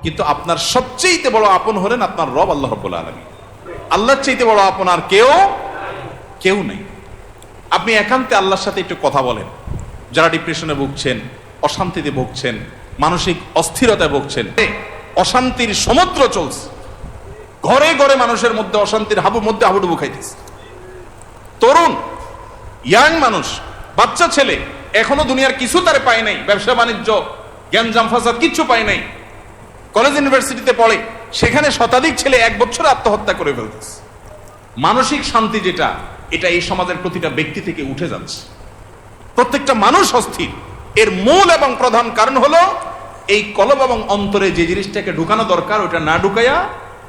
কিন্তু আপনার সবচেয়ে বড় আপন হলেন আপনার রব আল্লাহ রাব্বুল আলামিন। আল্লাহর চাইতে বড় আপন আর কেউ নেই। আপনি একান্তে আল্লাহর সাথে একটু কথা বলেন। যারা ডিপ্রেশনে ভুগছেন, অশান্তিতে ভুগছেন, মানসিক অস্থিরতায় ভুগছেন, অশান্তির সমুদ্র চলছে, ঘরে ঘরে মানুষের মধ্যে অশান্তির হাবুডুবু খাইতেছে। তরুণ ইয়াং মানুষ, বাচ্চা ছেলে এখনো দুনিয়ার কিছু তারে পায় নাই, ব্যবসা বাণিজ্য জ্ঞানজাম ফাসাদ কিচ্ছু পায় নাই, কলেজ ইউনিভার্সিটিতে পড়ে, সেখানে শতাধিক ছেলে এক বছর আত্মহত্যা করে ফেলতেছে। মানসিক শান্তি যেটা, এটা এই সমাজের প্রতিটা ব্যক্তি থেকে উঠে যাচ্ছে। প্রত্যেকটা মানুষ অস্থির। এর মূল এবং প্রধান কারণ হলো এই কলব এবং অন্তরে যে জিনিসটাকে ঢুকানো দরকার ওটা না ঢুকাইয়া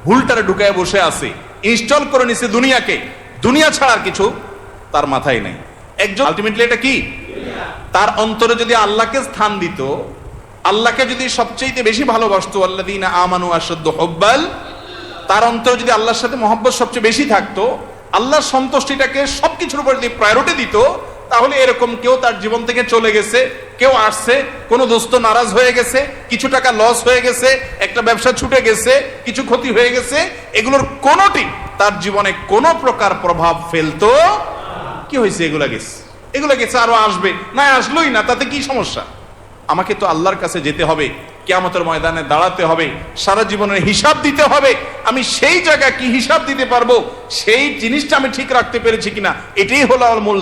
ভুলটারে ঢুকাইয়া বসে আছে, ইনস্টল করে নিছে দুনিয়াকে। দুনিয়া ছাড়ার কিছু তার মাথায় নাই। একজন আলটিমেটলি এটা কি, তার অন্তরে যদি আল্লাহকে স্থান দিত, আল্লাহকে যদি সবচেয়ে বেশি ভালোবাসতো, আল্লাযীনা আমানু আশাদ্দু হুব্বাল, তার অন্তরে যদি আল্লাহর সাথে মহব্বত সবচেয়ে বেশি থাকতো, আল্লাহর সন্তুষ্টিটাকে সবকিছুর উপর যদি প্রায়োরিটি দিত, তাহলে এরকম কেউ তার জীবন থেকে চলে গেছে, কেউ আসছে, কোনো দোস্ত নারাজ হয়ে গেছে, কিছু টাকা লস হয়ে গেছে, একটা ব্যবসা ছুটে গেছে, কিছু ক্ষতি হয়ে গেছে, এগুলোর কোনোটি তার জীবনে কোনো প্রকার প্রভাব ফেলতো কি হয়েছে, এগুলা গেছে আরো আসবে, না আসলোই না, তাতে কি সমস্যা? আমাকে তো আল্লাহর কাছে যেতে হবে, কিয়ামতের ময়দানে দাঁড়াতে হবে, সারা জীবনের হিসাব দিতে হবে। আমি সেই জায়গায় কি হিসাব দিতে পারবো, সেই জিনিসটা আমি ঠিক রাখতে পেরেছি কিনা, এটাই হলো আমার মূল